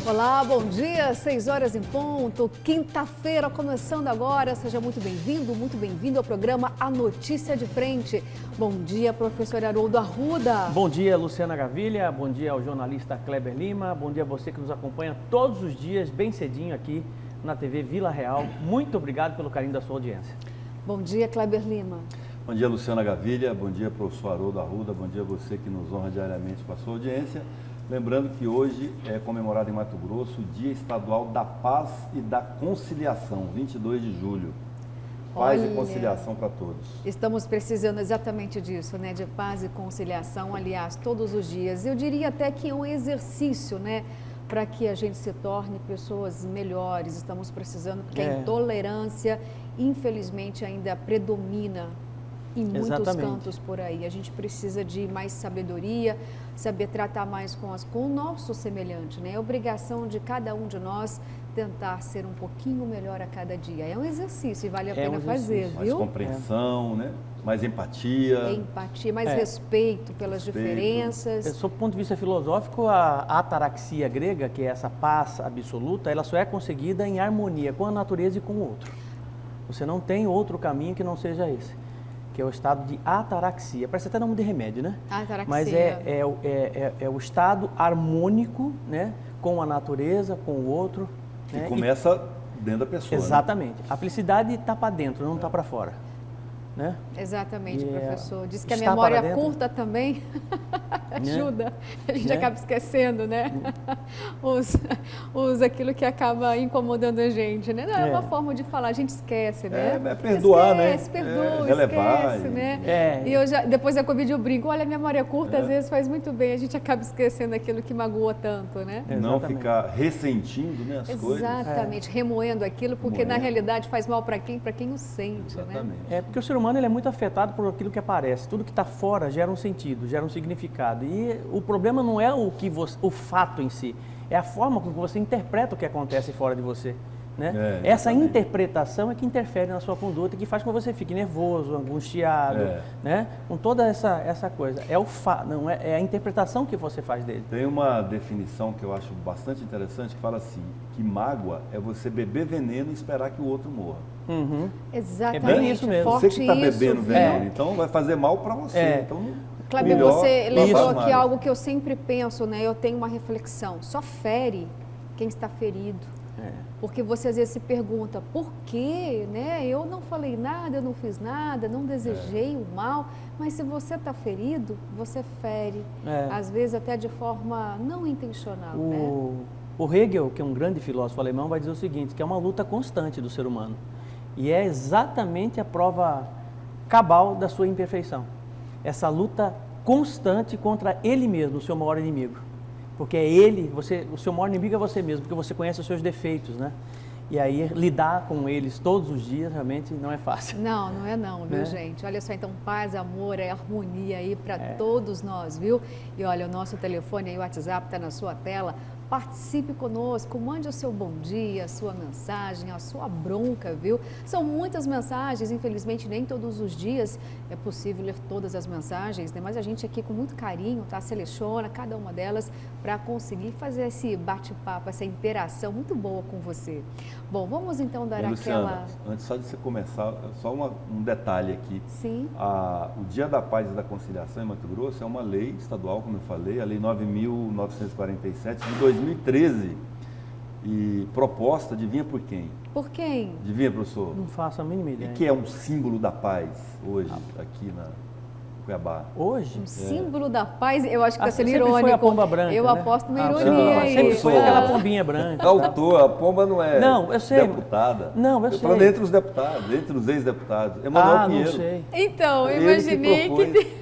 Olá, bom dia, 6 horas em ponto, quinta-feira começando agora, seja muito bem-vindo ao programa A Notícia de Frente. Bom dia, professor Haroldo Arruda. Bom dia, Luciana Gavilha, bom dia ao jornalista Kleber Lima, bom dia a você que nos acompanha todos os dias, bem cedinho aqui na TV Vila Real. Muito obrigado pelo carinho da sua audiência. Bom dia, Kleber Lima. Bom dia, Luciana Gavilha, bom dia, professor Haroldo Arruda, bom dia a você que nos honra diariamente com a sua audiência. Lembrando que hoje é comemorado em Mato Grosso o Dia Estadual da Paz e da Conciliação, 22 de julho. Paz e conciliação para todos. Estamos precisando exatamente disso, né? De paz e conciliação, aliás, todos os dias. Eu diria até que é um exercício, né? Para que a gente se torne pessoas melhores. Estamos precisando, porque a intolerância, infelizmente, ainda predomina em muitos cantos por aí. A gente precisa de mais sabedoria, saber tratar mais com o nosso semelhante, né? É obrigação de cada um de nós tentar ser um pouquinho melhor a cada dia. É um exercício e vale a pena fazer, viu? Mais compreensão, né? Mais empatia. Empatia, mais respeito pelas diferenças. Sob o ponto de vista filosófico, a ataraxia grega, que é essa paz absoluta, ela só é conseguida em harmonia com a natureza e com o outro. Você não tem outro caminho que não seja esse, que é o estado de ataraxia. Parece até nome de remédio, né? Ataraxia. Mas é o estado harmônico, né? Com a natureza, com o outro. Que né? começa dentro da pessoa. Exatamente. Né? A felicidade está para dentro, não está para fora. Né? Exatamente, professor. Diz que a memória curta também ajuda. A gente acaba esquecendo, né? Aquilo que acaba incomodando a gente, né? Não, é uma forma de falar, a gente esquece, né? É perdoar, esquece, né? Perdoa, relevar. Esquece, né? E depois da Covid eu brinco, olha, a memória curta às vezes faz muito bem, a gente acaba esquecendo aquilo que magoa tanto, né? Não ficar ressentindo, né, as coisas. Exatamente, remoendo aquilo, porque na realidade faz mal para quem? Para quem o sente, né? É porque o ser humano ele é muito afetado por aquilo que aparece. Tudo que está fora gera um sentido, gera um significado. E o problema não é o fato em si, é a forma como você interpreta o que acontece fora de você. Né? Essa interpretação é que interfere na sua conduta e que faz com que você fique nervoso, angustiado, né? Com toda essa coisa. Não é a interpretação que você faz dele. Tem uma definição que eu acho bastante interessante que fala assim, que mágoa é você beber veneno e esperar que o outro morra. Uhum. Exatamente. É bem isso mesmo. Você que está bebendo veneno, então vai fazer mal para você. Então, Kleber, você lembrou aqui algo que eu sempre penso, né? Eu tenho uma reflexão. Só fere quem está ferido. Porque você às vezes se pergunta, por quê? Né? Eu não falei nada, eu não fiz nada, não desejei o mal, mas se você está ferido, você fere. Às vezes até de forma não intencional. O Hegel, que é um grande filósofo alemão, vai dizer o seguinte, que é uma luta constante do ser humano. E é exatamente a prova cabal da sua imperfeição. Essa luta constante contra ele mesmo, o seu maior inimigo. Porque é ele, o seu maior inimigo é você mesmo, porque você conhece os seus defeitos, né? E aí lidar com eles todos os dias realmente não é fácil. Não é não, viu, gente? Olha só, então paz, amor, harmonia aí para todos nós, viu? E olha, o nosso telefone aí, o WhatsApp está na sua tela. Participe conosco, mande o seu bom dia, a sua mensagem, a sua bronca, viu? São muitas mensagens, infelizmente nem todos os dias é possível ler todas as mensagens, né? Mas a gente aqui com muito carinho, tá? Seleciona cada uma delas para conseguir fazer esse bate-papo, essa interação muito boa com você. Bom, vamos então dar Luciana, antes só de você começar, só um detalhe aqui. Sim. O Dia da Paz e da Conciliação em Mato Grosso é uma lei estadual, como eu falei, a Lei 9.947 de 2013. E proposta, adivinha por quem? Por quem? Adivinha, professor? Não faço a mínima ideia. E que é um símbolo da paz hoje, aqui na Cuiabá? Hoje? Um símbolo da paz, eu acho que está sendo irônico. Foi a pomba branca, eu aposto uma ironia não, aí. Sempre foi aquela pombinha branca. Autor, a pomba não é deputada. Não, eu sei. Falando entre os deputados, entre os ex-deputados. Emanuel Pinheiro. Não sei. Então, eu imaginei que...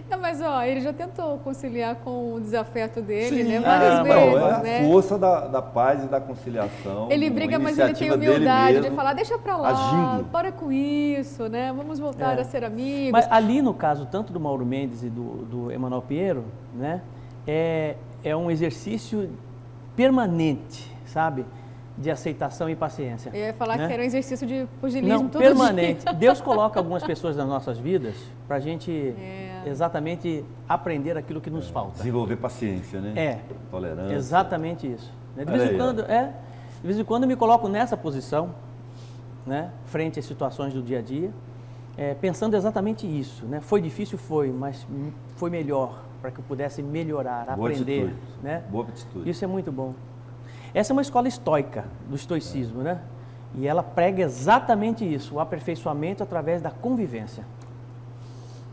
Não, mas ele já tentou conciliar com o desafeto dele, né? Várias vezes, né? A força da paz e da conciliação. Ele briga, mas ele tem humildade de falar, deixa pra lá, para com isso, né? Vamos voltar a ser amigos. Mas ali no caso, tanto do Mauro Mendes e do Emanuel Pinheiro, né? É um exercício permanente, sabe? de aceitação e paciência. Eu ia falar né? que era um exercício de pugilismo Não, todo permanente. dia. Deus coloca algumas pessoas nas nossas vidas para a gente exatamente aprender aquilo que nos falta. Desenvolver paciência, né? Tolerância. Exatamente isso. De Olha vez em aí, quando, de vez em quando eu me coloco nessa posição, né, frente às situações do dia a dia, pensando exatamente isso, né? Foi difícil, mas foi melhor para que eu pudesse melhorar, Boa aprender, atitude. né? Boa atitude. Isso é muito bom. Essa é uma escola estoica do estoicismo, né? E ela prega exatamente isso, o aperfeiçoamento através da convivência.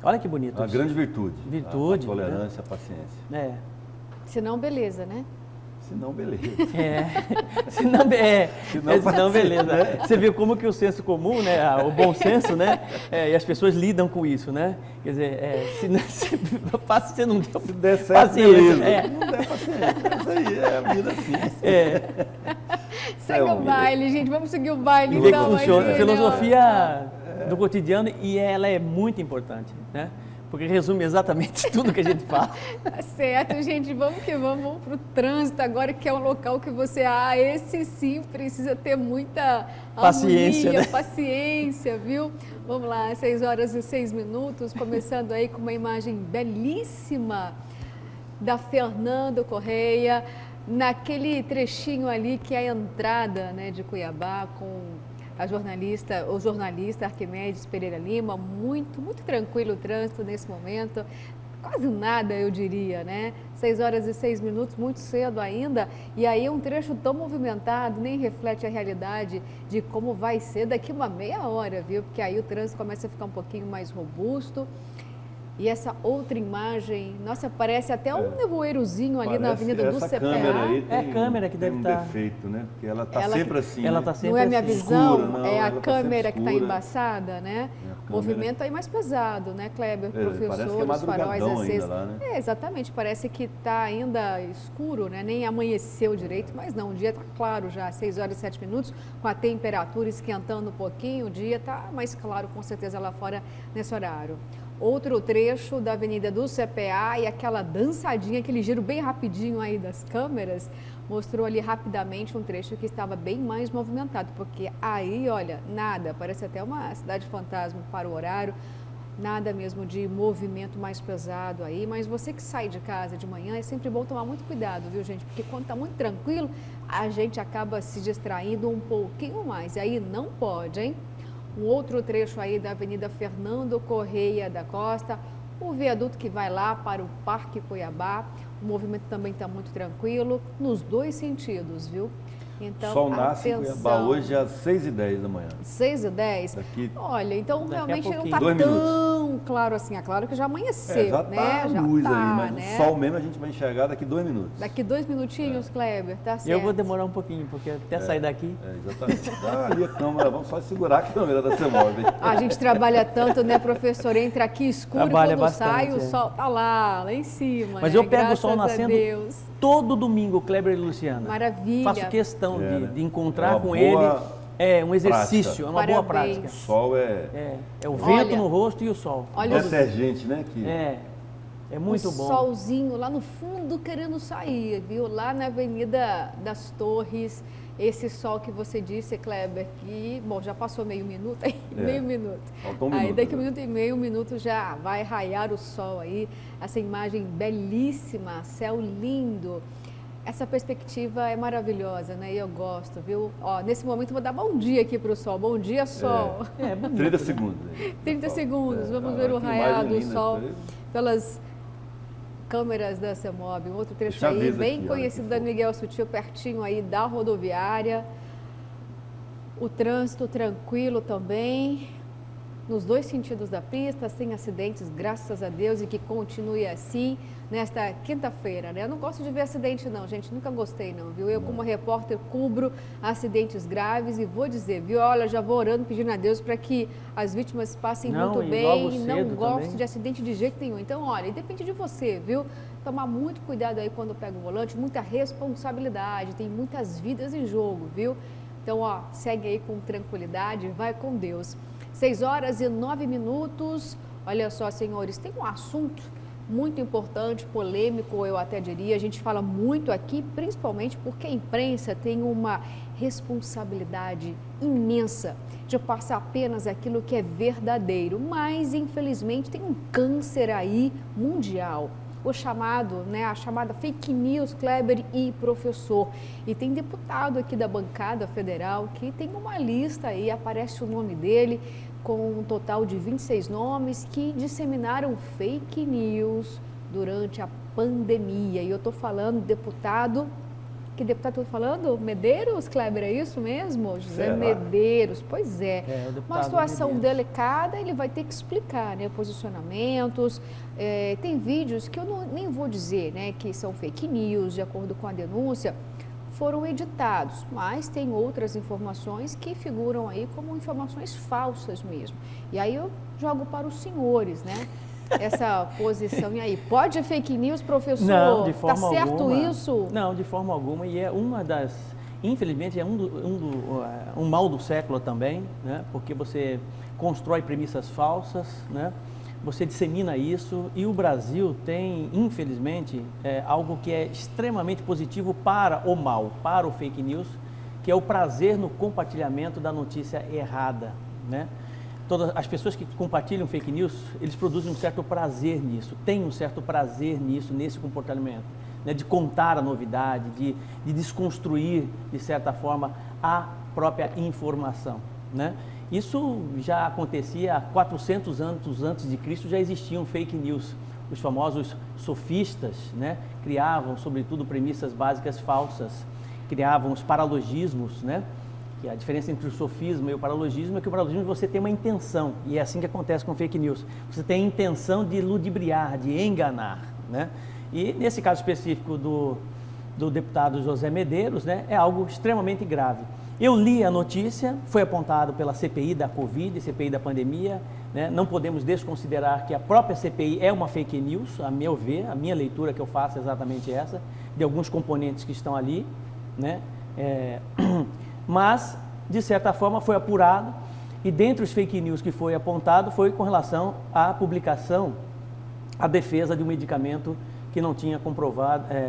Olha que bonito. Uma isso. grande virtude. Virtude, A tolerância, a paciência. Se não, beleza, né? Se não, beleza. Se não, beleza. Você vê como que o senso comum, né, o bom senso, né, e as pessoas lidam com isso, né? Quer dizer, se não deu Se der certo, paciência, beleza. Não der paciência. Isso aí é a vida assim. Segue o baile, gente. Vamos seguir o baile, Vê que então. funciona. Aqui, Filosofia do cotidiano, e ela é muito importante, né? Porque resume exatamente tudo que a gente fala. Tá certo, gente. Vamos que vamos para o trânsito agora, que é um local que você... esse sim precisa ter muita Paciência, harmonia, né? paciência, viu? Vamos lá, 6h06, começando aí com uma imagem belíssima da Fernando Correia, naquele trechinho ali que é a entrada, né, de Cuiabá, com o jornalista Arquimedes Pereira Lima. Muito tranquilo o trânsito nesse momento, quase nada eu diria, né? 6h06, muito cedo ainda, e aí um trecho tão movimentado, nem reflete a realidade de como vai ser daqui uma meia hora, viu? Porque aí o trânsito começa a ficar um pouquinho mais robusto. E essa outra imagem, nossa, parece até um nevoeirozinho ali na Avenida do CPA. Câmera aí É a câmera que deve estar... um defeito, né? Porque ela está sempre assim. Ela né? está sempre Não é minha assim. visão, Escura, não, é a ela tá câmera sempre que está escura. embaçada, né? O movimento aí mais pesado, né, Kleber? Parece que é Professor, os faróis madrugadão acesos. ainda lá, né? Exatamente, parece que está ainda escuro, né? Nem amanheceu direito, mas não, o dia está claro já, 6h07, com a temperatura esquentando um pouquinho, o dia está mais claro com certeza lá fora nesse horário. Outro trecho da Avenida do CPA e aquela dançadinha, aquele giro bem rapidinho aí das câmeras, mostrou ali rapidamente um trecho que estava bem mais movimentado, porque aí, olha, nada, parece até uma cidade fantasma para o horário, nada mesmo de movimento mais pesado aí, mas você que sai de casa de manhã é sempre bom tomar muito cuidado, viu, gente? Porque quando está muito tranquilo, a gente acaba se distraindo um pouquinho mais, e aí não pode, hein? Um outro trecho aí da Avenida Fernando Correia da Costa, o viaduto que vai lá para o Parque Cuiabá, o movimento também está muito tranquilo, nos dois sentidos, viu? Então, Sol nasce em Cuiabá hoje às 6h10 da manhã. 6h10? Daqui... Olha, então Daqui a realmente não pouquinho. está 2 tão claro assim. É claro que já amanheceu, já né? tá Já luz tá, aí, mas né? o sol mesmo a gente vai enxergar daqui 2 minutos. Daqui 2 minutinhos, Kleber, tá certo. Eu vou demorar um pouquinho, porque até sair daqui... Exatamente. Ali a câmera, vamos só segurar a câmera da CEMOB. A gente trabalha tanto, né, professor? Entra aqui escuro Trabalha e quando bastante, sai o sol tá lá em cima. Mas né? eu pego Graças o sol a nascendo Deus. todo domingo, Kleber e Luciana. Maravilha. Faço questão de encontrar É uma com boa ele. É um exercício, prática. é uma boa Parabéns. prática. O sol É o vento Olha, no rosto e o sol. olha o detergente, né? Que... É muito o bom. solzinho lá no fundo querendo sair, viu? Lá na Avenida das Torres, esse sol que você disse, Kleber, que, bom, já passou meio minuto, aí, meio minuto. Faltou um Aí minuto, daqui a né? 1 minuto já vai raiar o sol aí, essa imagem belíssima, céu lindo. Essa perspectiva é maravilhosa, né? E eu gosto, viu? Ó, nesse momento eu vou dar bom dia aqui para o sol. Bom dia, sol. É bonito. 30 segundos. 30 segundos, vamos ver o que raiar imagem do linda, sol foi. pelas câmeras da CEMOB. Um outro trecho Deixa eu aí, avisar bem aqui, olha conhecido que da fofo. Miguel Sutil, pertinho aí da rodoviária. O trânsito tranquilo também, nos dois sentidos da pista, sem acidentes, graças a Deus, e que continue assim nesta quinta-feira, né? Eu não gosto de ver acidente não, gente, nunca gostei não, viu? Eu como repórter cubro acidentes graves e vou dizer, viu? Olha, já vou orando, pedindo a Deus para que as vítimas passem Não, muito e bem, logo não cedo gosto também. de acidente de jeito nenhum. Então, olha, depende de você, viu? Tomar muito cuidado aí quando pega o volante, muita responsabilidade, tem muitas vidas em jogo, viu? Então, ó, segue aí com tranquilidade, vai com Deus. 6h09. Olha só, senhores, tem um assunto muito importante, polêmico, eu até diria. A gente fala muito aqui, principalmente porque a imprensa tem uma responsabilidade imensa de passar apenas aquilo que é verdadeiro, mas infelizmente tem um câncer aí mundial. O chamado, a chamada fake news, Kleber e professor. E tem deputado aqui da bancada federal que tem uma lista aí, aparece o nome dele, com um total de 26 nomes que disseminaram fake news durante a pandemia. E eu estou falando deputado, que deputado estou falando? Medeiros, Kleber, é isso mesmo? José Será? Medeiros, pois é. Uma situação Medeiros. delicada, ele vai ter que explicar, posicionamentos. Tem vídeos que eu nem vou dizer, que são fake news, de acordo com a denúncia, foram editados, mas tem outras informações que figuram aí como informações falsas mesmo. E aí eu jogo para os senhores, essa posição. E aí, pode fake news, professor? Não, de forma alguma. Tá certo alguma, isso? Não, de forma alguma. E é uma das... Infelizmente, é um mal do século também, porque você constrói premissas falsas, você dissemina isso, e o Brasil tem, infelizmente, algo que é extremamente positivo para o mal, para o fake news, que é o prazer no compartilhamento da notícia errada, Todas as pessoas que compartilham fake news, eles produzem um certo prazer nisso, têm um certo prazer nisso, nesse comportamento, de contar a novidade, de desconstruir, de certa forma, a própria informação, Isso já acontecia há 400 anos antes de Cristo, já existiam fake news. Os famosos sofistas, criavam, sobretudo, premissas básicas falsas, criavam os paralogismos, que a diferença entre o sofisma e o paralogismo é que o paralogismo você tem uma intenção, e é assim que acontece com fake news. Você tem a intenção de ludibriar, de enganar, E nesse caso específico do deputado José Medeiros, é algo extremamente grave. Eu li a notícia, foi apontado pela CPI da Covid, CPI da pandemia, Não podemos desconsiderar que a própria CPI é uma fake news, a meu ver, a minha leitura que eu faço é exatamente essa, de alguns componentes que estão ali, Mas, de certa forma, foi apurado, e dentre os fake news que foi apontado foi com relação à publicação, à defesa de um medicamento que não tinha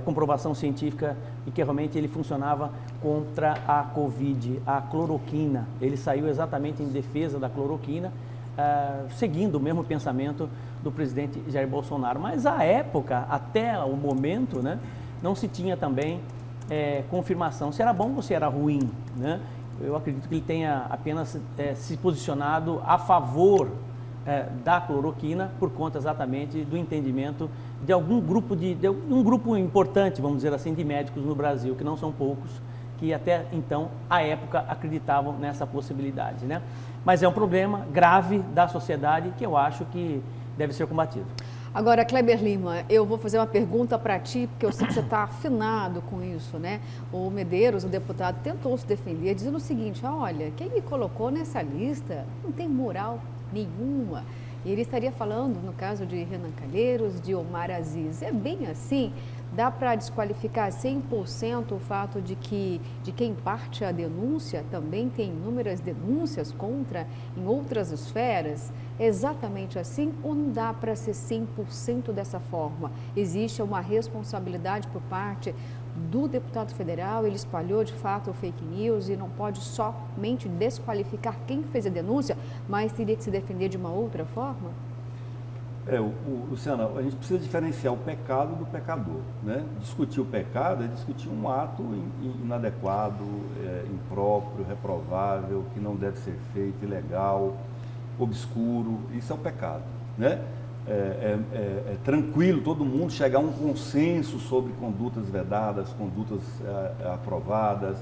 comprovação científica e que realmente ele funcionava contra a Covid, a cloroquina. Ele saiu exatamente em defesa da cloroquina, seguindo o mesmo pensamento do presidente Jair Bolsonaro. Mas, à época, até o momento, não se tinha também confirmação se era bom ou se era ruim, Eu acredito que ele tenha apenas se posicionado a favor da cloroquina por conta exatamente do entendimento de algum grupo um grupo importante, vamos dizer assim, de médicos no Brasil, que não são poucos, que até então, à época, acreditavam nessa possibilidade, Mas é um problema grave da sociedade que eu acho que deve ser combatido. Agora, Kleber Lima, eu vou fazer uma pergunta para ti, porque eu sei que você está afinado com isso, O Medeiros, o deputado, tentou se defender, dizendo o seguinte: olha, quem me colocou nessa lista não tem moral nenhuma. E ele estaria falando, no caso de Renan Calheiros, de Omar Aziz. É bem assim? Dá para desqualificar 100% o fato de que quem parte a denúncia também tem inúmeras denúncias contra em outras esferas? É exatamente assim ou não dá para ser 100% dessa forma? Existe uma responsabilidade por parte do deputado federal, ele espalhou de fato o fake news e não pode somente desqualificar quem fez a denúncia, mas teria que se defender de uma outra forma? Luciana, a gente precisa diferenciar o pecado do pecador, Discutir o pecado é discutir um ato inadequado, impróprio, reprovável, que não deve ser feito, ilegal, obscuro. Isso é o pecado, É tranquilo todo mundo chegar a um consenso sobre condutas vedadas, condutas aprovadas,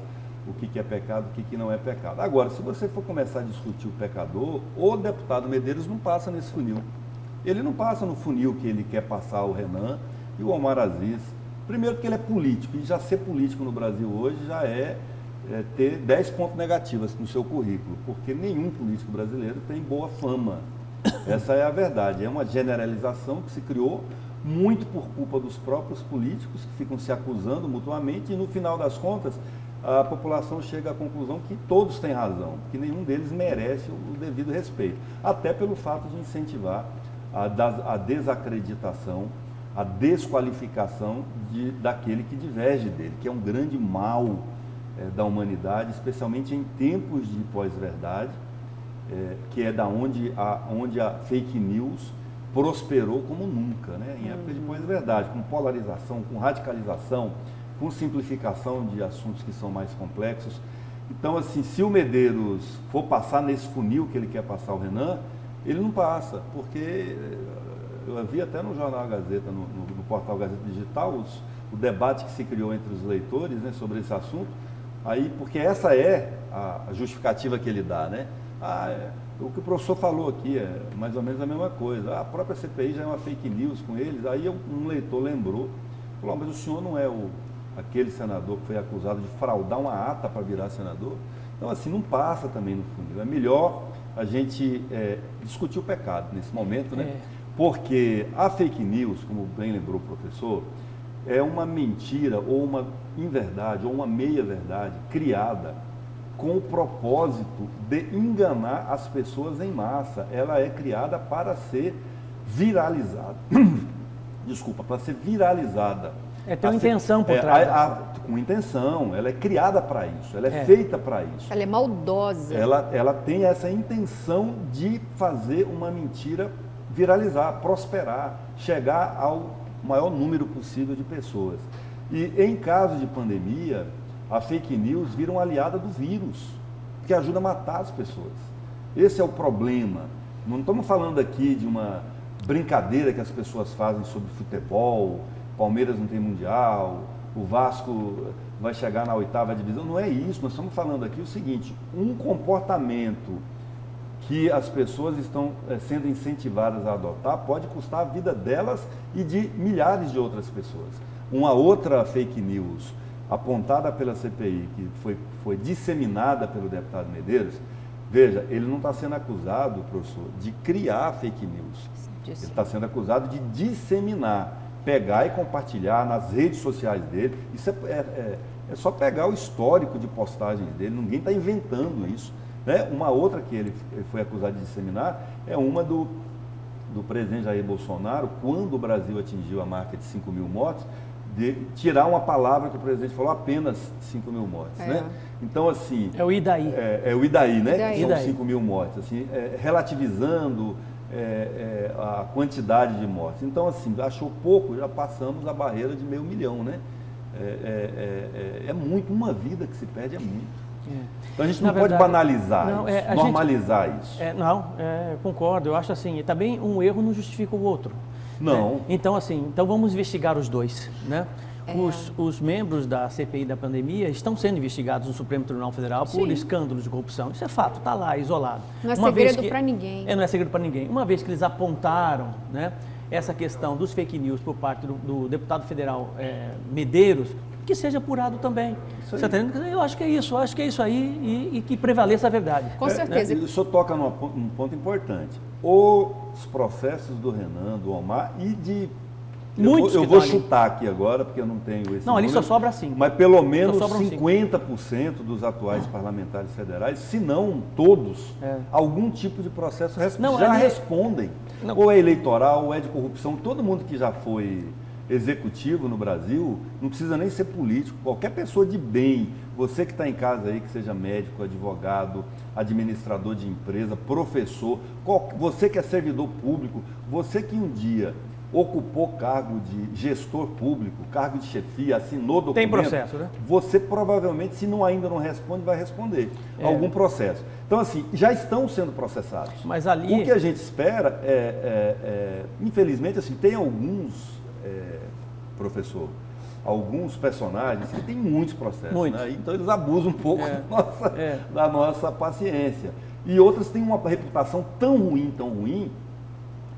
o que é pecado, o que não é pecado. Agora, se você for começar a discutir o pecador, o deputado Medeiros não passa nesse funil. Ele não passa no funil que ele quer passar o Renan e o Omar Aziz. Primeiro porque ele é político, e já ser político no Brasil hoje já ter 10 pontos negativos no seu currículo, porque nenhum político brasileiro tem boa fama. Essa é a verdade, é uma generalização que se criou muito por culpa dos próprios políticos que ficam se acusando mutuamente e no final das contas a população chega à conclusão que todos têm razão, que nenhum deles merece o devido respeito, até pelo fato de incentivar a desacreditação a desqualificação daquele que diverge dele, que é um grande mal da humanidade, especialmente em tempos de pós-verdade, que é da onde a fake news prosperou como nunca, né? Em época de pós-verdade, com polarização, com radicalização, com simplificação de assuntos que são mais complexos. Então, assim, se o Medeiros for passar nesse funil que ele quer passar o Renan, ele não passa, porque eu vi até no jornal Gazeta, no portal Gazeta Digital, o debate que se criou entre os leitores, né, sobre esse assunto, aí, porque essa é a justificativa que ele dá, né? O que o professor falou aqui é mais ou menos a mesma coisa. A própria CPI já é uma fake news com eles. Aí um leitor lembrou, falou, mas o senhor não é aquele senador que foi acusado de fraudar uma ata para virar senador? Então, assim, não passa também no funil. É melhor a gente discutir o pecado nesse momento, né? Porque a fake news, como bem lembrou o professor, é uma mentira ou uma inverdade ou uma meia-verdade criada com o propósito de enganar as pessoas em massa. Ela é criada para ser viralizada. Desculpa, para ser viralizada. Tem uma intenção por trás. Com intenção, ela é criada para isso, ela é feita para isso. Ela é maldosa. Ela tem essa intenção de fazer uma mentira viralizar, prosperar, chegar ao maior número possível de pessoas. E em caso de pandemia, a fake news vira uma aliada do vírus, que ajuda a matar as pessoas. Esse é o problema. Não estamos falando aqui de uma brincadeira que as pessoas fazem sobre futebol, Palmeiras não tem mundial, o Vasco vai chegar na 8ª divisão. Não é isso, nós estamos falando aqui o seguinte, um comportamento que as pessoas estão sendo incentivadas a adotar pode custar a vida delas e de milhares de outras pessoas. Uma outra fake news apontada pela CPI, que foi disseminada pelo deputado Medeiros, veja, ele não está sendo acusado, professor, de criar fake news. Ele está sendo acusado de disseminar, pegar e compartilhar nas redes sociais dele. Isso é só pegar o histórico de postagens dele, ninguém está inventando isso. Né? Uma outra que ele foi acusado de disseminar é uma do presidente Jair Bolsonaro, quando o Brasil atingiu a marca de 5 mil mortes, de tirar uma palavra que o presidente falou, apenas 5 mil mortes. Né? Então, assim... É o Idaí. É o Idaí, né? Idaí. Que são 5 mil mortes. Assim, relativizando a quantidade de mortes. Então, assim, achou pouco, já passamos a barreira de 500 mil, né? É muito, uma vida que se perde é muito. Então a gente não pode banalizar isso, normalizar isso. Concordo. Eu acho assim, também um erro não justifica o outro. Não. Né? Então, assim, vamos investigar os dois, né? Os membros da CPI da pandemia estão sendo investigados no Supremo Tribunal Federal por escândalos de corrupção. Isso é fato, está lá, isolado. Não é segredo para ninguém. Não é segredo para ninguém. Uma vez que eles apontaram, né, essa questão dos fake news por parte do deputado federal Medeiros, que seja apurado também. Você tá entendendo? Eu acho que é isso aí e que prevaleça a verdade. Com certeza. O senhor toca num ponto importante. Os processos do Renan, do Omar e de... Eu vou chutar aqui agora, porque eu não tenho esse Não, ali número, só sobra 5. Mas pelo menos 50% dos atuais parlamentares federais, se não todos, algum tipo de processo respondem. Não. Ou é eleitoral, ou é de corrupção. Todo mundo que já foi executivo no Brasil, não precisa nem ser político, qualquer pessoa de bem, você que está em casa aí, que seja médico, advogado, administrador de empresa, professor, você que é servidor público, você que um dia ocupou cargo de gestor público, cargo de chefia, assinou documento. Tem processo, né? Você provavelmente, se ainda não responde, vai responder algum processo. Então, assim, já estão sendo processados. Mas ali... O que a gente espera infelizmente, assim, tem alguns, professor, alguns personagens que têm muitos processos. Né? Então, eles abusam um pouco da nossa paciência. E outras têm uma reputação tão ruim,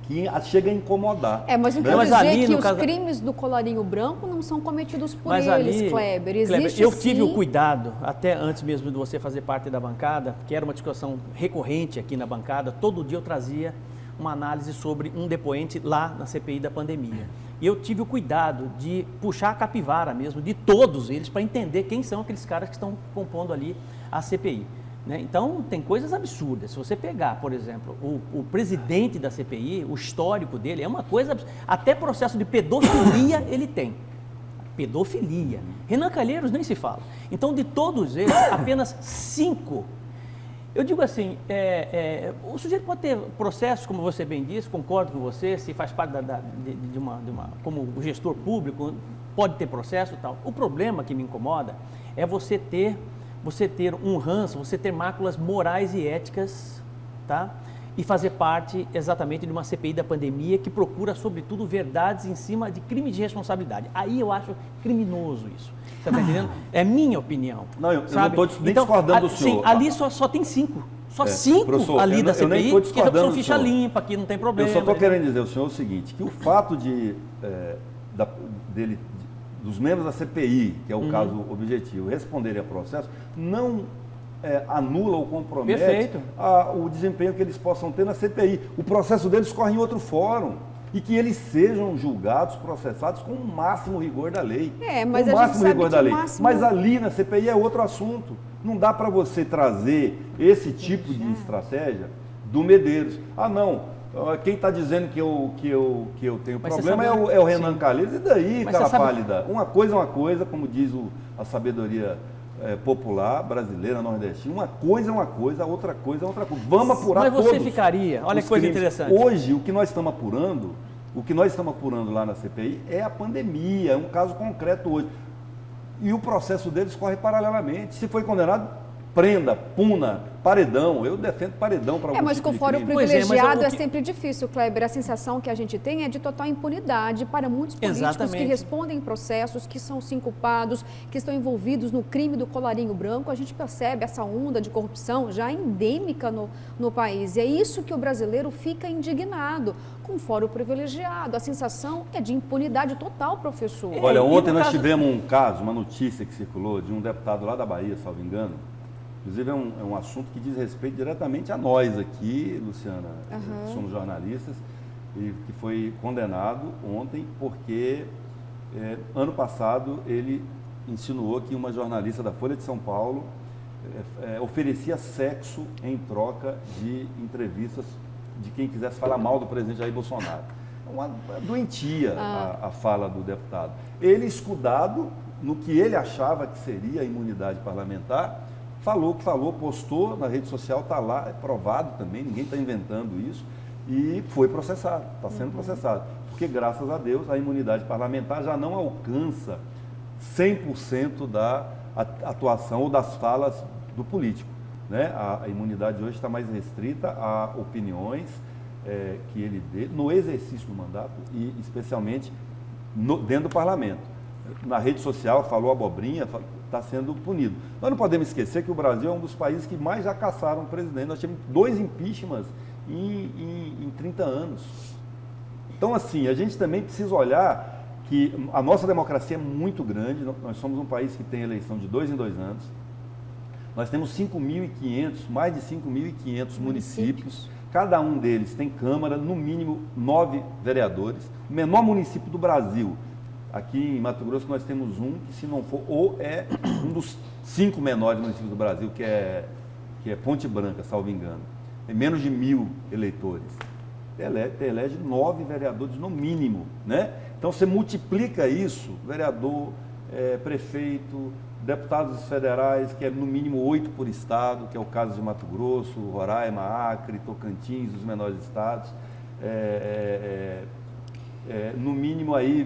que chega a incomodar. Mas não quer dizer que os crimes do colarinho branco não são cometidos por eles, Kleber. Existe eu tive o cuidado, até antes mesmo de você fazer parte da bancada, que era uma discussão recorrente aqui na bancada, todo dia eu trazia uma análise sobre um depoente lá na CPI da pandemia. E eu tive o cuidado de puxar a capivara mesmo, de todos eles, para entender quem são aqueles caras que estão compondo ali a CPI. né? Então, tem coisas absurdas. Se você pegar, por exemplo, o presidente da CPI, o histórico dele é uma coisa absurda. Até processo de pedofilia ele tem. Pedofilia. Renan Calheiros nem se fala. Então, de todos eles, apenas 5. Eu digo assim, o sujeito pode ter processos, como você bem disse, concordo com você, se faz parte de uma como gestor público, pode ter processo e tal. O problema que me incomoda é você ter um ranço, você ter máculas morais e éticas, tá? E fazer parte exatamente de uma CPI da pandemia que procura, sobretudo, verdades em cima de crime de responsabilidade. Aí eu acho criminoso isso. Você está entendendo? É minha opinião. Não, eu não estou nem discordando do senhor. Sim, ali só tem 5. Só 5 ali da CPI, que são ficha limpa, que não tem problema. Eu só estou querendo dizer ao senhor o seguinte, que o fato dos membros da CPI, que é o caso objetivo, responderem a processo, não anula ou compromete o desempenho que eles possam ter na CPI. O processo deles corre em outro fórum. E que eles sejam julgados, processados com o máximo rigor da lei. Mas a gente sabe que o máximo... Mas ali na CPI é outro assunto. Não dá para você trazer esse tipo de estratégia do Medeiros. Ah, não, quem está dizendo que eu tenho problema é o Renan Calheiros. E daí, cara pálida? Uma coisa é uma coisa, como diz a sabedoria popular brasileira, nordestina. Uma coisa é uma coisa, outra coisa é outra coisa. Vamos apurar todos. Mas você ficaria, olha que coisa interessante. Hoje, o que nós estamos apurando lá na CPI é a pandemia, é um caso concreto hoje. E o processo deles corre paralelamente. Se foi condenado, prenda, puna, paredão. Eu defendo paredão para mas com fórum privilegiado é sempre difícil, Kleber. A sensação que a gente tem é de total impunidade para muitos políticos que respondem em processos, que são sim culpados, que estão envolvidos no crime do colarinho branco. A gente percebe essa onda de corrupção já endêmica no país. E é isso que o brasileiro fica indignado. Com fórum privilegiado, a sensação é de impunidade total, professor. Olha, ontem nós tivemos um caso, uma notícia que circulou de um deputado lá da Bahia, salvo engano. Inclusive é um assunto que diz respeito diretamente a nós aqui, Luciana, que somos jornalistas, e que foi condenado ontem porque ano passado ele insinuou que uma jornalista da Folha de São Paulo oferecia sexo em troca de entrevistas de quem quisesse falar mal do presidente Jair Bolsonaro. Uma doentia a fala do deputado. Ele, escudado no que ele achava que seria a imunidade parlamentar, falou, postou na rede social, está lá, é provado também, ninguém está inventando isso, e foi processado, está sendo processado. Porque, graças a Deus, a imunidade parlamentar já não alcança 100% da atuação ou das falas do político, né? A imunidade hoje está mais restrita a opiniões que ele dê no exercício do mandato e, especialmente, dentro do parlamento. Na rede social, falou abobrinha, está sendo punido. Nós não podemos esquecer que o Brasil é um dos países que mais já caçaram o presidente. Nós tivemos 2 impeachments em 30 anos. Então, assim, a gente também precisa olhar que a nossa democracia é muito grande. Nós somos um país que tem eleição de 2 em 2 anos. Nós temos 5.500, mais de 5.500 municípios. Cada um deles tem Câmara, no mínimo 9 vereadores. O menor município do Brasil. Aqui em Mato Grosso nós temos um que, se não for, ou é um dos 5 menores municípios do Brasil, que é Ponte Branca, salvo engano. Tem menos de 1.000 eleitores. Elege 9 vereadores no mínimo, né? Então você multiplica isso, vereador, prefeito, deputados federais, que é no mínimo 8 por estado, que é o caso de Mato Grosso, Roraima, Acre, Tocantins, os menores estados. No mínimo aí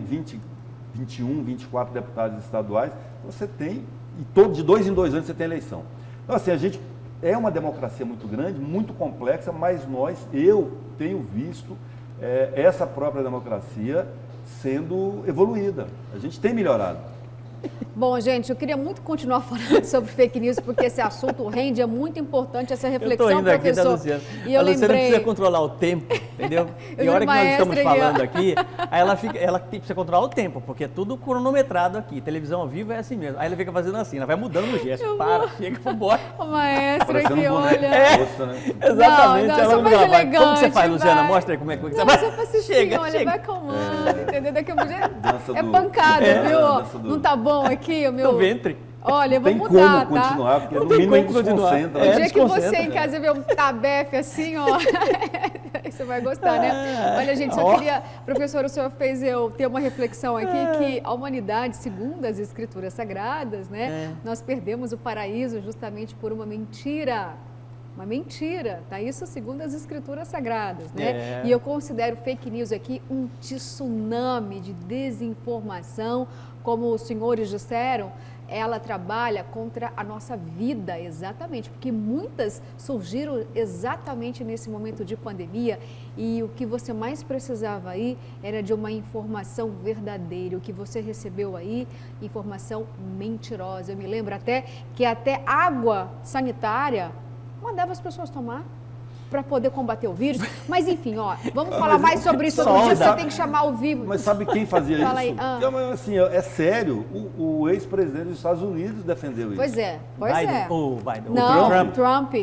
21, 24 deputados estaduais, você tem, e de 2 em 2 anos você tem eleição. Então, assim, a gente é uma democracia muito grande, muito complexa, mas eu tenho visto essa própria democracia sendo evoluída. A gente tem melhorado. Bom, gente, eu queria muito continuar falando sobre fake news, porque esse assunto rende, é muito importante essa reflexão, professor. Luciana. E eu Luciana lembrei... precisa controlar o tempo, entendeu? E a hora que nós estamos falando aqui, aí ela precisa controlar o tempo, porque é tudo cronometrado aqui. Televisão ao vivo é assim mesmo. Aí ela fica fazendo assim, ela vai mudando no gesto. Chega, vambora. O maestro aqui, um olha... Né? Exatamente. Não, sou mais elegante. Como que você faz, Luciana? Mostra aí como é que você faz. Você faz assim, chega, olha, vai acalmando, entendeu? Daqui a pouco pancada, viu? Não tá bom aqui o meu... O ventre. Olha, eu vou Tem mudar, como tá? continuar, porque Não no tem mínimo como continuar. desconcentra. O né? dia que você desconcentra. em casa ver um tabefe assim, ó, você vai gostar, né? Olha, gente, só queria, professor, o senhor fez eu ter uma reflexão aqui que a humanidade, segundo as escrituras sagradas, né, nós perdemos o paraíso justamente por uma mentira. Uma mentira, tá? Isso segundo as escrituras sagradas, né? E eu considero fake news aqui um tsunami de desinformação, como os senhores disseram, ela trabalha contra a nossa vida, exatamente, porque muitas surgiram exatamente nesse momento de pandemia e o que você mais precisava aí era de uma informação verdadeira. O que você recebeu aí, informação mentirosa. Eu me lembro até que até água sanitária mandava as pessoas tomar para poder combater o vírus. Mas enfim, ó, vamos falar mais sobre isso outro dia, você tem que chamar ao vivo. Mas sabe quem fazia Fala isso? aí, Assim, é sério, o ex-presidente dos Estados Unidos defendeu isso. Pois é. Biden, o Biden. Não, Trump.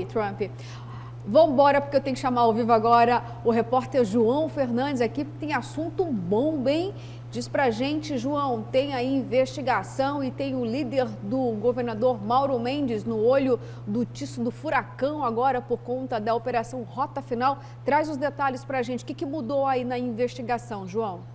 Vamos embora, porque eu tenho que chamar ao vivo agora o repórter João Fernandes aqui, porque tem assunto bom, bem. Diz pra gente, João, tem aí investigação e tem o líder do governador Mauro Mendes no olho do tiço do furacão agora por conta da operação Rota Final. Traz os detalhes pra gente. O que mudou aí na investigação, João?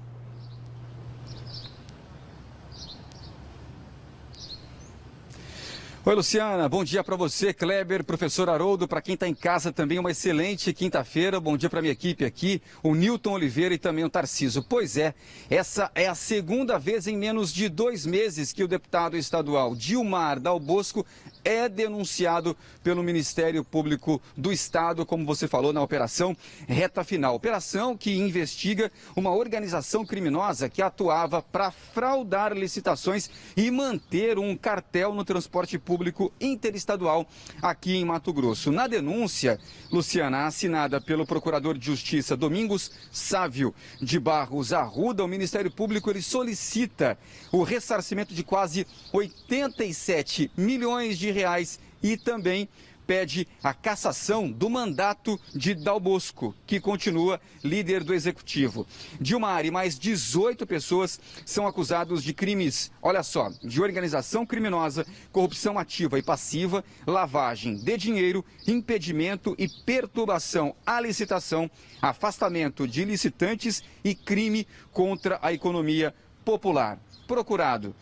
Oi, Luciana, bom dia para você, Kleber, professor Haroldo, para quem está em casa também uma excelente quinta-feira, bom dia para minha equipe aqui, o Nilton Oliveira e também o Tarciso. Pois é, essa é a segunda vez em menos de 2 meses que o deputado estadual Gilmar Dal Bosco é denunciado pelo Ministério Público do Estado, como você falou, na Operação Reta Final. Operação que investiga uma organização criminosa que atuava para fraudar licitações e manter um cartel no transporte público interestadual aqui em Mato Grosso. Na denúncia, Luciana, assinada pelo Procurador de Justiça Domingos Sávio de Barros Arruda, o Ministério Público ele solicita o ressarcimento de quase 87 milhões de reais e também pede a cassação do mandato de Dal Bosco, que continua líder do Executivo. Gilmar e mais 18 pessoas são acusados de crimes, olha só, de organização criminosa, corrupção ativa e passiva, lavagem de dinheiro, impedimento e perturbação à licitação, afastamento de licitantes e crime contra a economia popular. Procurado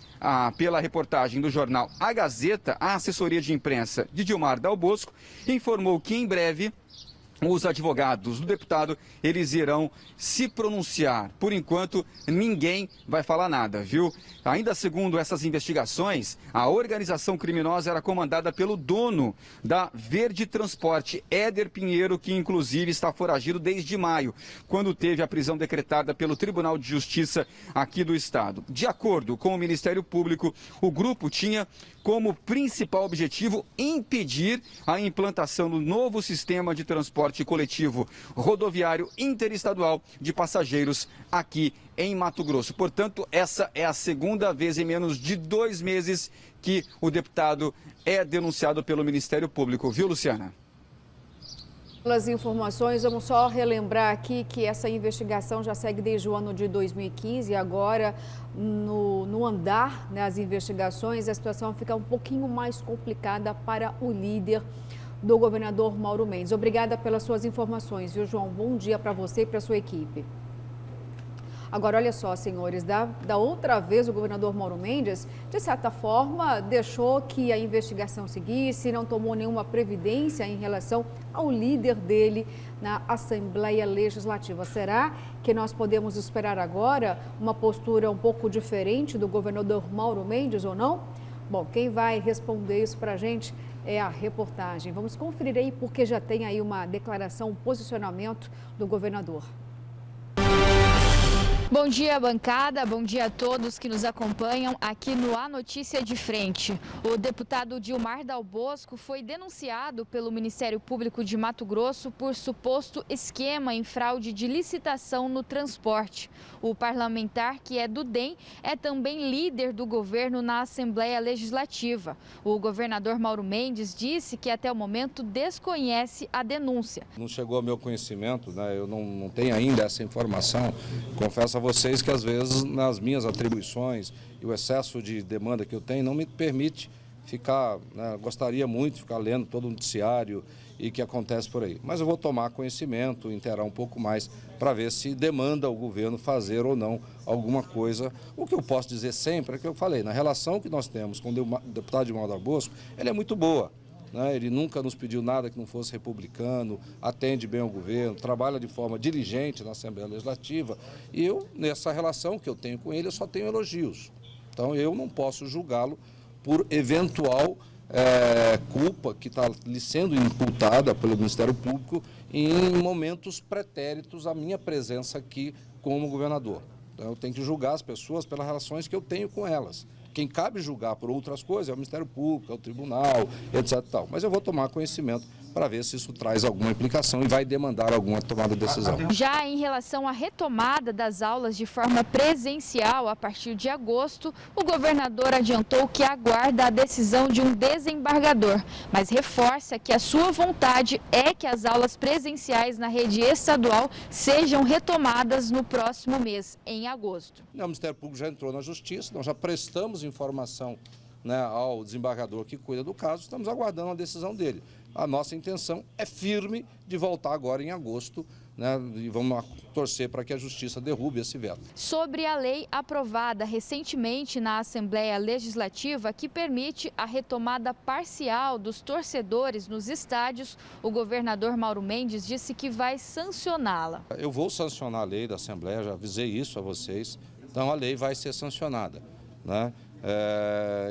pela reportagem do jornal A Gazeta, a assessoria de imprensa de Gilmar Dal Bosco informou que em breve os advogados do deputado, eles irão se pronunciar. Por enquanto, ninguém vai falar nada, viu? Ainda segundo essas investigações, a organização criminosa era comandada pelo dono da Verde Transporte, Éder Pinheiro, que inclusive está foragido desde maio, quando teve a prisão decretada pelo Tribunal de Justiça aqui do estado. De acordo com o Ministério Público, o grupo tinha como principal objetivo impedir a implantação do novo sistema de transporte coletivo rodoviário interestadual de passageiros aqui em Mato Grosso. Portanto, essa é a segunda vez em menos de 2 meses que o deputado é denunciado pelo Ministério Público, viu, Luciana? Pelas informações, vamos só relembrar aqui que essa investigação já segue desde o ano de 2015 e agora no andar das investigações a situação fica um pouquinho mais complicada para o líder do governador Mauro Mendes. Obrigada pelas suas informações, viu, João? Bom dia para você e para a sua equipe. Agora, olha só, senhores, da outra vez o governador Mauro Mendes, de certa forma, deixou que a investigação seguisse, não tomou nenhuma previdência em relação ao líder dele na Assembleia Legislativa. Será que nós podemos esperar agora uma postura um pouco diferente do governador Mauro Mendes ou não? Bom, quem vai responder isso para a gente é a reportagem. Vamos conferir aí, porque já tem aí uma declaração, um posicionamento do governador. Bom dia, bancada. Bom dia a todos que nos acompanham aqui no A Notícia de Frente. O deputado Gilmar Dal Bosco foi denunciado pelo Ministério Público de Mato Grosso por suposto esquema em fraude de licitação no transporte. O parlamentar, que é do DEM, é também líder do governo na Assembleia Legislativa. O governador Mauro Mendes disse que até o momento desconhece a denúncia. Não chegou ao meu conhecimento, né? Eu não tenho ainda essa informação. Confesso a vocês que às vezes nas minhas atribuições e o excesso de demanda que eu tenho não me permite ficar, né, gostaria muito de ficar lendo todo o noticiário e que acontece por aí. Mas eu vou tomar conhecimento, inteirar um pouco mais para ver se demanda o governo fazer ou não alguma coisa. O que eu posso dizer sempre é que eu falei, na relação que nós temos com o deputado Dilmar Dal Bosco, ela é muito boa. Ele nunca nos pediu nada que não fosse republicano, atende bem ao governo, trabalha de forma diligente na Assembleia Legislativa. E eu, nessa relação que eu tenho com ele, eu só tenho elogios. Então eu não posso julgá-lo por eventual culpa que está lhe sendo imputada pelo Ministério Público em momentos pretéritos à minha presença aqui como governador. Então eu tenho que julgar as pessoas pelas relações que eu tenho com elas. Quem cabe julgar por outras coisas é o Ministério Público, é o Tribunal, etc. Tal. Mas eu vou tomar conhecimento para ver se isso traz alguma implicação e vai demandar alguma tomada de decisão. Já em relação à retomada das aulas de forma presencial a partir de agosto, o governador adiantou que aguarda a decisão de um desembargador, mas reforça que a sua vontade é que as aulas presenciais na rede estadual sejam retomadas no próximo mês, em agosto. O Ministério Público já entrou na Justiça, nós já prestamos informação, né, ao desembargador que cuida do caso, estamos aguardando a decisão dele. A nossa intenção é firme de voltar agora em agosto, né, e vamos torcer para que a Justiça derrube esse veto. Sobre a lei aprovada recentemente na Assembleia Legislativa que permite a retomada parcial dos torcedores nos estádios, o governador Mauro Mendes disse que vai sancioná-la. Eu vou sancionar a lei da Assembleia, já avisei isso a vocês, então a lei vai ser sancionada, né?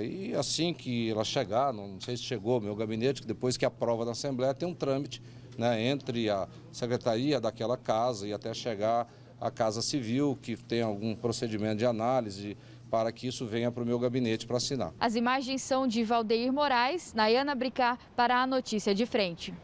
E assim que ela chegar, não sei se chegou ao meu gabinete, que depois que aprova na Assembleia tem um trâmite, né, entre a secretaria daquela casa e até chegar à Casa Civil, que tem algum procedimento de análise para que isso venha para o meu gabinete para assinar. As imagens são de Valdeir Moraes, Nayana Bricá, para a Notícia de Frente.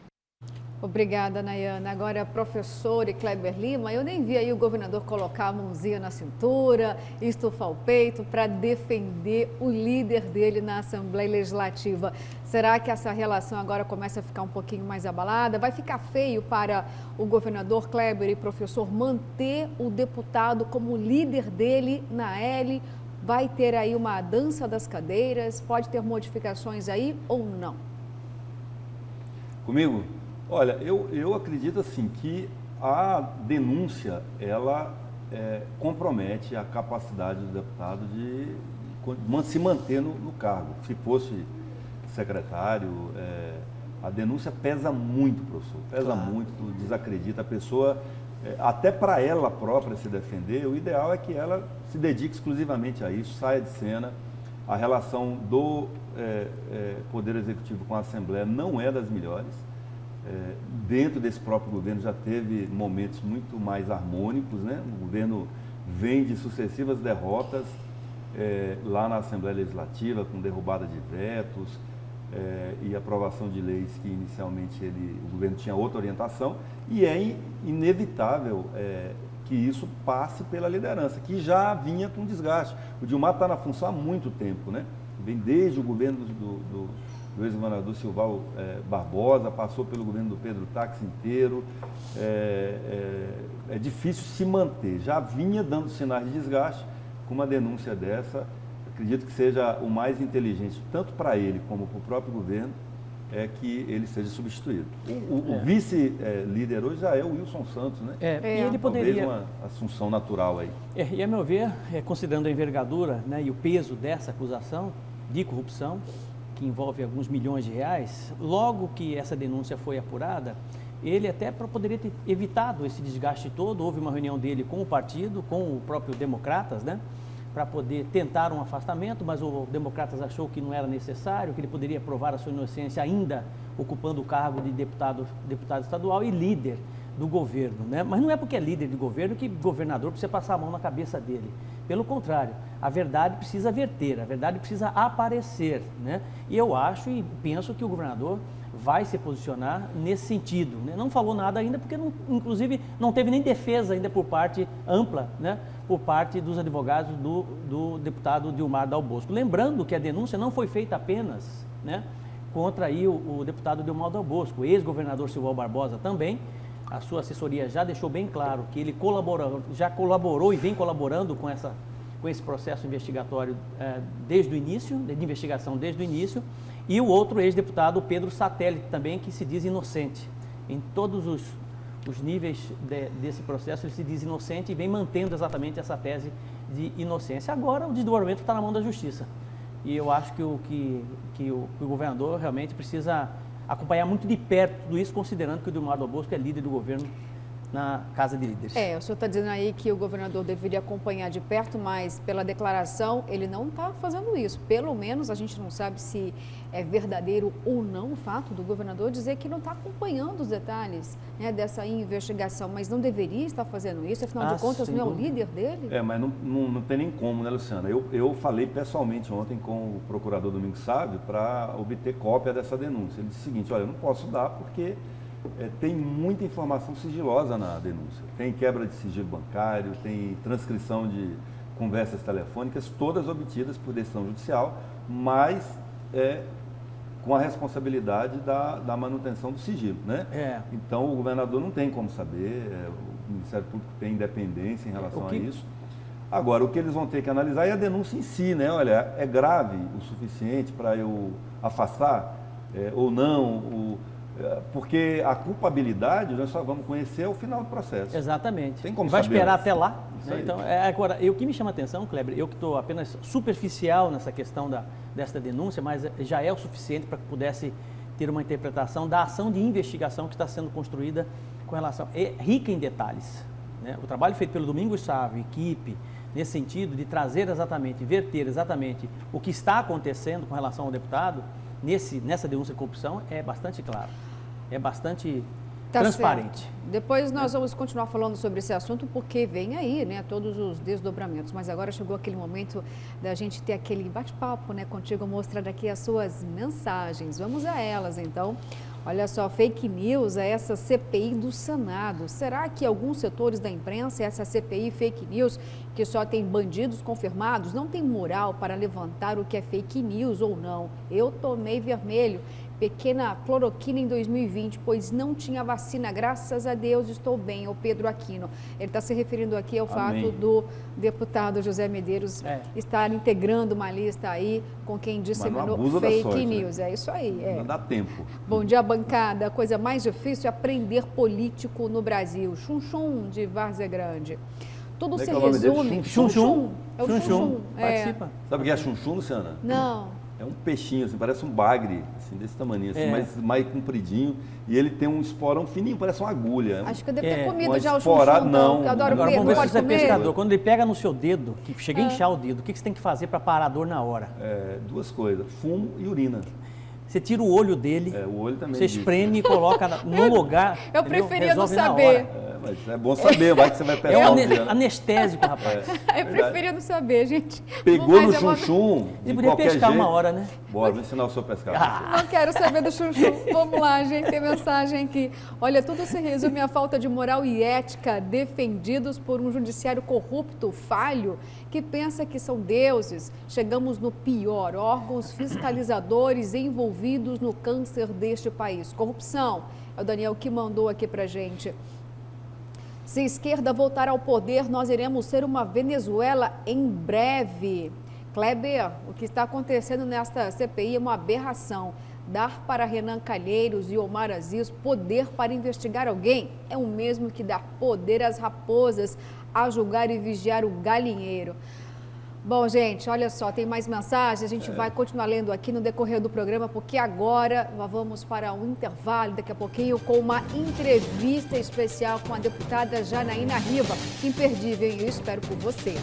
Obrigada, Nayana. Agora, professor e Kleber Lima, eu nem vi aí o governador colocar a mãozinha na cintura, estufar o peito para defender o líder dele na Assembleia Legislativa. Será que essa relação agora começa a ficar um pouquinho mais abalada? Vai ficar feio para o governador Kleber e professor manter o deputado como líder dele na L? Vai ter aí uma dança das cadeiras? Pode ter modificações aí ou não? Comigo? Olha, eu acredito assim que a denúncia, ela compromete a capacidade do deputado de se manter no cargo. Se fosse secretário, a denúncia pesa muito, professor, pesa muito, desacredita a pessoa, até para ela própria se defender, o ideal é que ela se dedique exclusivamente a isso, saia de cena. A relação do Poder Executivo com a Assembleia não é das melhores. Dentro desse próprio governo já teve momentos muito mais harmônicos, né? O governo vem de sucessivas derrotas lá na Assembleia Legislativa, com derrubada de vetos e aprovação de leis que inicialmente o governo tinha outra orientação, e é inevitável que isso passe pela liderança, que já vinha com desgaste. O Dilmar está na função há muito tempo, né? Vem desde o governo do ex-governador Silval Barbosa, passou pelo governo do Pedro Táxi inteiro, é difícil se manter. Já vinha dando sinais de desgaste, com uma denúncia dessa, acredito que seja o mais inteligente, tanto para ele como para o próprio governo, que ele seja substituído. O vice-líder hoje já é o Wilson Santos, né? E ele poderia... Talvez uma assunção natural aí. E a meu ver, considerando a envergadura, né, e o peso dessa acusação de corrupção, que envolve alguns milhões de reais, logo que essa denúncia foi apurada, ele até poderia ter evitado esse desgaste todo. Houve uma reunião dele com o partido, com o próprio Democratas, né, para poder tentar um afastamento, mas o Democratas achou que não era necessário, que ele poderia provar a sua inocência ainda ocupando o cargo de deputado estadual e líder do governo, né? Mas não é porque é líder de governo que governador precisa passar a mão na cabeça dele. Pelo contrário, a verdade precisa verter, a verdade precisa aparecer, né? E eu acho e penso que o governador vai se posicionar nesse sentido, né? Não falou nada ainda porque, inclusive, não teve nem defesa ainda por parte ampla, né? Por parte dos advogados do deputado Dilmar Dal Bosco. Lembrando que a denúncia não foi feita apenas, né, contra aí o deputado Dilmar Dal Bosco, o ex-governador Silval Barbosa também. A sua assessoria já deixou bem claro que ele já colaborou e vem colaborando com com esse processo investigatório desde o início, de investigação desde o início, e o outro ex-deputado, Pedro Satélite, também, que se diz inocente. Em todos os níveis desse processo, ele se diz inocente e vem mantendo exatamente essa tese de inocência. Agora, o desdobramento está na mão da Justiça. E eu acho que o governador realmente precisa acompanhar muito de perto tudo isso, considerando que o Dilmar Dal Bosco é líder do governo na Casa de Líderes. O senhor está dizendo aí que o governador deveria acompanhar de perto, mas pela declaração ele não está fazendo isso. Pelo menos a gente não sabe se é verdadeiro ou não o fato do governador dizer que não está acompanhando os detalhes, né, dessa investigação, mas não deveria estar fazendo isso, afinal de contas não é o líder dele? Mas não tem nem como, né, Luciana? Eu falei pessoalmente ontem com o procurador Domingos Sávio para obter cópia dessa denúncia. Ele disse o seguinte: olha, eu não posso dar porque tem muita informação sigilosa na denúncia. Tem quebra de sigilo bancário, tem transcrição de conversas telefônicas, todas obtidas por decisão judicial, mas com a responsabilidade da manutenção do sigilo, né? Então, o governador não tem como saber, o Ministério Público tem independência em relação a isso. Agora, o que eles vão ter que analisar é a denúncia em si, né? Olha, é grave o suficiente para eu afastar ou não porque a culpabilidade nós só vamos conhecer ao final do processo. Exatamente. Tem como vai saber esperar antes. até lá. Né? Aí. Então, agora, o que me chama a atenção, Kleber, eu que estou apenas superficial nessa questão desta denúncia, mas já é o suficiente para que pudesse ter uma interpretação da ação de investigação que está sendo construída com relação... É rica em detalhes. Né? O trabalho feito pelo Domingos Sávio, equipe, nesse sentido de trazer exatamente, verter exatamente o que está acontecendo com relação ao deputado, nessa denúncia de corrupção, é bastante claro, é bastante transparente. Certo. Depois nós vamos continuar falando sobre esse assunto, porque vem aí, né, todos os desdobramentos. Mas agora chegou aquele momento da gente ter aquele bate-papo, né, contigo, mostrar aqui as suas mensagens. Vamos a elas, então. Olha só, fake news é essa CPI do Senado. Será que alguns setores da imprensa, essa CPI fake news, que só tem bandidos confirmados, não tem moral para levantar o que é fake news ou não? Eu tomei vermelho, pequena cloroquina em 2020, pois não tinha vacina, graças a Deus estou bem, o Pedro Aquino. Ele está se referindo aqui ao fato do deputado José Medeiros estar integrando uma lista aí com quem disseminou fake news. Né? É isso aí. Não dá tempo. Bom dia, bancada. A coisa mais difícil é aprender político no Brasil. Chum de Várzea Grande. Tudo se resume... Chum. É o chum. Participa. Sabe o que é chum, Luciana? Não. É um peixinho, assim, parece um bagre, assim, desse tamanho, assim, mas mais compridinho. E ele tem um esporão fininho, parece uma agulha. Acho que eu devo ter comido já o esporado, chum, não. Eu adoro Agora vamos ver se você é comer. pescador. Quando ele pega no seu dedo, que chega a inchar o dedo, o que você tem que fazer para parar a dor na hora? Duas coisas, fumo e urina. Você tira o olho dele, O olho também você espreme e coloca no lugar. Eu preferia não saber. Mas é bom saber, vai que você vai É pescar um um dia, né? anestésico, rapaz. Eu preferia não saber, gente. Pegou no chum, Você de podia qualquer pescar jeito. uma hora, né? Bora, vou ensinar o senhor a pescar. Não quero saber do chum. Vamos lá, gente, tem mensagem aqui. Olha, tudo se resume à falta de moral e ética defendidos por um judiciário corrupto, falho, que pensa que são deuses. Chegamos no pior, órgãos fiscalizadores envolvidos no câncer deste país. Corrupção. É o Daniel que mandou aqui pra gente. Se a esquerda voltar ao poder, nós iremos ser uma Venezuela em breve. Kleber, o que está acontecendo nesta CPI é uma aberração. Dar para Renan Calheiros e Omar Aziz poder para investigar alguém é o mesmo que dar poder às raposas a julgar e vigiar o galinheiro. Bom, gente, olha só, tem mais mensagens, a gente vai continuar lendo aqui no decorrer do programa, porque agora vamos para um intervalo, daqui a pouquinho, com uma entrevista especial com a deputada Janaína Riva. Imperdível, e eu espero por você.